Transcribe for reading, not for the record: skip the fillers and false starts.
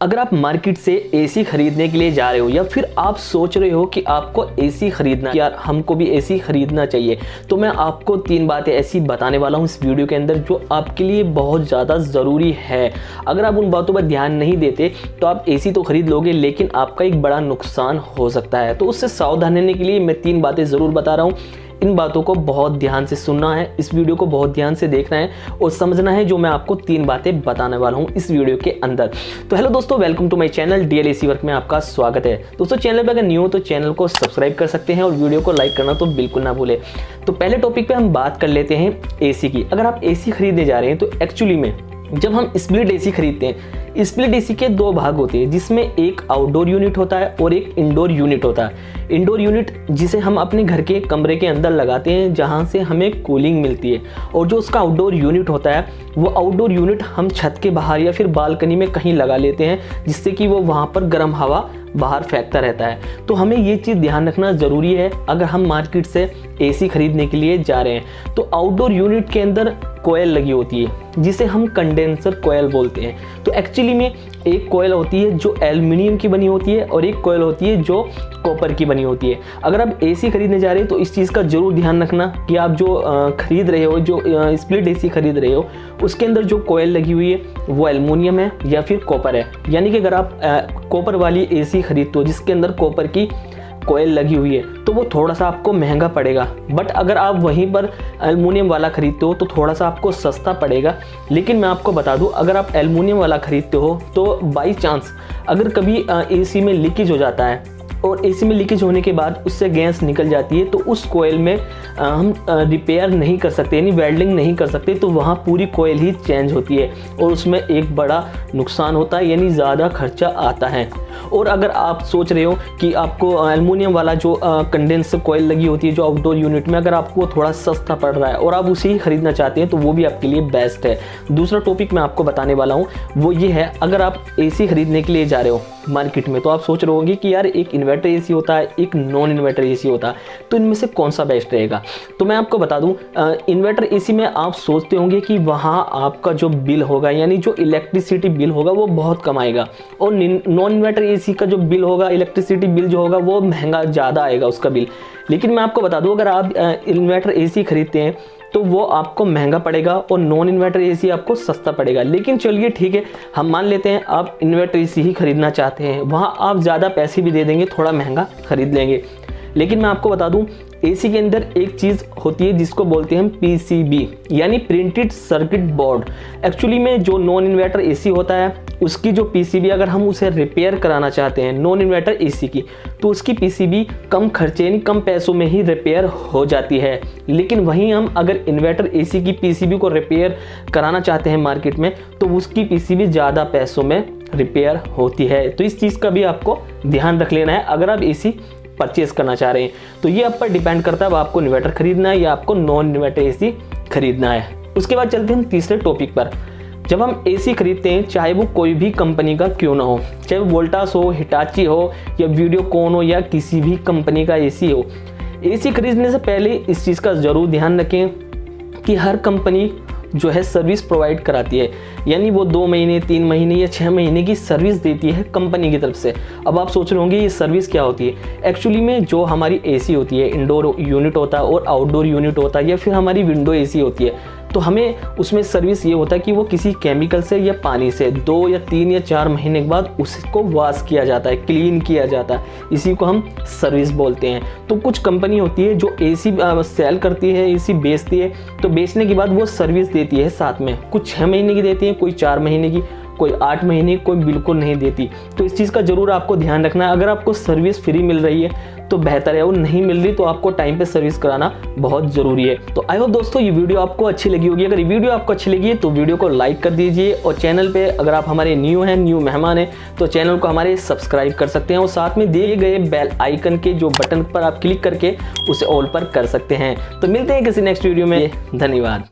अगर आप मार्केट से एसी खरीदने के लिए जा रहे हो या फिर आप सोच रहे हो कि आपको एसी खरीदना, यार हमको भी एसी खरीदना चाहिए, तो मैं आपको 3 बातें ऐसी बताने वाला हूं इस वीडियो के अंदर जो आपके लिए बहुत ज़्यादा ज़रूरी है। अगर आप उन बातों पर ध्यान नहीं देते तो आप एसी तो खरीद लोगे लेकिन आपका एक बड़ा नुकसान हो सकता है। तो उससे सावधान रहने के लिए मैं 3 बातें ज़रूर बता रहा हूँ। इन बातों को बहुत ध्यान से सुनना है, इस वीडियो को बहुत ध्यान से देखना है और समझना है जो मैं आपको 3 बातें बताने वाला हूं इस वीडियो के अंदर। तो हेलो दोस्तों, welcome to my channel DL AC work में आपका स्वागत है। दोस्तों चैनल पर अगर न्यू हो तो चैनल को सब्सक्राइब कर सकते हैं और वीडियो को लाइक करना तो बिल्कुल ना भूलें। तो पहले टॉपिक पे हम बात कर लेते हैं एसी की। अगर आप एसी खरीदने जा रहे हैं तो एक्चुअली में जब हम स्प्लिट एसी खरीदते हैं, स्प्लिट एसी के 2 भाग होते हैं जिसमें एक आउटडोर यूनिट होता है और एक इंडोर यूनिट होता है। इंडोर यूनिट जिसे हम अपने घर के कमरे के अंदर लगाते हैं जहां से हमें कूलिंग मिलती है, और जो उसका आउटडोर यूनिट होता है वो आउटडोर यूनिट हम छत के बाहर या फिर बालकनी में कहीं लगा लेते हैं जिससे कि वो वहाँ पर गर्म हवा बाहर फेंकता रहता है। तो हमें ये चीज़ ध्यान रखना ज़रूरी है अगर हम मार्केट से एसी खरीदने के लिए जा रहे हैं। तो आउटडोर यूनिट के अंदर कोयल लगी होती है जिसे हम कंडेंसर कोयल बोलते हैं। तो एक्चुअली में एक कोयल होती है जो एल्युमिनियम की बनी होती है और एक कोयल होती है जो कॉपर की बनी होती है। अगर आप एसी खरीदने जा रहे हो तो इस चीज़ का जरूर ध्यान रखना कि आप जो खरीद रहे हो, जो स्प्लिट एसी खरीद रहे हो, उसके अंदर जो कोयल लगी हुई है वो एल्युमिनियम है या फिर कॉपर है। यानी कि अगर आप कॉपर वाली एसी खरीदते हो जिसके अंदर कॉपर की कोयल लगी हुई है तो वो थोड़ा सा आपको महंगा पड़ेगा। बट अगर आप वहीं पर एल्युमिनियम वाला खरीदते हो तो थोड़ा सा आपको सस्ता पड़ेगा। लेकिन मैं आपको बता दूं, अगर आप एल्युमिनियम वाला खरीदते हो तो बाई चांस अगर कभी एसी में लीकेज हो जाता है और एसी में लीकेज होने के बाद उससे गैस निकल जाती है तो उस कोयल में हम रिपेयर नहीं कर सकते, यानी वेल्डिंग नहीं कर सकते, तो वहाँ पूरी कोयल ही चेंज होती है और उसमें एक बड़ा नुकसान होता है, यानी ज़्यादा खर्चा आता है। और अगर आप सोच रहे हो कि आपको एल्युमिनियम वाला जो कंडेंसर कोयल लगी होती है जो आउटडोर यूनिट में, अगर आपको थोड़ा सस्ता पड़ रहा है और आप उसे ही खरीदना चाहते हैं तो वो भी आपके लिए बेस्ट है। दूसरा टॉपिक मैं आपको बताने वाला हूँ वो ये है, अगर आप एसी खरीदने के लिए जा रहे हो मार्केट में तो आप सोच रहे होंगे कि यार एक इन्वर्टर एसी होता है, एक नॉन इन्वर्टर एसी होता है, तो इनमें से कौन सा बेस्ट रहेगा। तो मैं आपको बता दूं, इन्वर्टर एसी में आप सोचते होंगे कि वहाँ आपका जो बिल होगा यानी जो इलेक्ट्रिसिटी बिल होगा वो बहुत कम आएगा, और नॉन इन्वर्टर एसी का जो बिल होगा, इलेक्ट्रिसिटी बिल जो होगा वो महंगा ज़्यादा आएगा उसका बिल। लेकिन मैं आपको बता दूं, अगर आप इन्वर्टर एसी खरीदते हैं तो वो आपको महंगा पड़ेगा और नॉन इन्वर्टर एसी आपको सस्ता पड़ेगा। लेकिन चलिए ठीक है, हम मान लेते हैं आप इन्वर्टर एसी ही खरीदना चाहते हैं, वहाँ आप ज़्यादा पैसे भी दे देंगे, थोड़ा महंगा खरीद लेंगे। लेकिन मैं आपको बता दूं, एसी के अंदर एक चीज़ होती है जिसको बोलते हैं हम पीसीबी यानी प्रिंटेड सर्किट बोर्ड। एक्चुअली में जो नॉन इन्वर्टर एसी होता है उसकी जो पीसीबी अगर हम उसे रिपेयर कराना चाहते हैं नॉन इन्वर्टर एसी की, तो उसकी पीसीबी कम खर्चे यानी कम पैसों में ही रिपेयर हो जाती है। लेकिन वहीं हम अगर इन्वर्टर एसी की पीसीबी को रिपेयर कराना चाहते हैं मार्केट में तो उसकी पीसीबी ज़्यादा पैसों में रिपेयर होती है। तो इस चीज़ का भी आपको ध्यान रख लेना है अगर आप एसी परचेज करना चाह रहे हैं। तो ये आप पर डिपेंड करता है आपको इन्वर्टर खरीदना है या आपको नॉन इन्वर्टर एसी खरीदना है। उसके बाद चलते हैं हम तीसरे टॉपिक पर। जब हम एसी खरीदते हैं चाहे वो कोई भी कंपनी का क्यों ना हो, चाहे वो वोल्टास हो, हिटाची हो या वीडियोकॉन हो या किसी भी कंपनी का एसी हो, एसी खरीदने से पहले इस चीज़ का ज़रूर ध्यान रखें कि हर कंपनी जो है सर्विस प्रोवाइड कराती है, यानी वो 2 महीने 3 महीने या 6 महीने की सर्विस देती है कंपनी की तरफ से। अब आप सोच रहे होंगे ये सर्विस क्या होती है। एक्चुअली में जो हमारी एसी होती है, इंडोर यूनिट होता है और आउटडोर यूनिट होता है या फिर हमारी विंडो एसी होती है, तो हमें उसमें सर्विस ये होता है कि वो किसी केमिकल से या पानी से 2 या 3 या 4 महीने के बाद उसको वॉश किया जाता है, क्लीन किया जाता है, इसी को हम सर्विस बोलते हैं। तो कुछ कंपनी होती है जो एसी सेल करती है, एसी बेचती है, तो बेचने के बाद वो सर्विस देती है साथ में, कुछ 6 महीने की देती है, कोई 4 महीने की, कोई 8 महीने, कोई बिल्कुल नहीं देती। तो इस चीज़ का ज़रूर आपको ध्यान रखना है। अगर आपको सर्विस फ्री मिल रही है तो बेहतर है, और नहीं मिल रही तो आपको टाइम पे सर्विस कराना बहुत ज़रूरी है। तो आई होप दोस्तों ये वीडियो आपको अच्छी लगी होगी। अगर ये वीडियो आपको अच्छी लगी है तो वीडियो को लाइक कर दीजिए, और चैनल पे अगर आप हमारे न्यू मेहमान हैं तो चैनल को हमारे सब्सक्राइब कर सकते हैं, और साथ में दिए गए बेल आइकन के जो बटन पर आप क्लिक करके उसे ऑल पर कर सकते हैं। तो मिलते हैं किसी नेक्स्ट वीडियो में। धन्यवाद।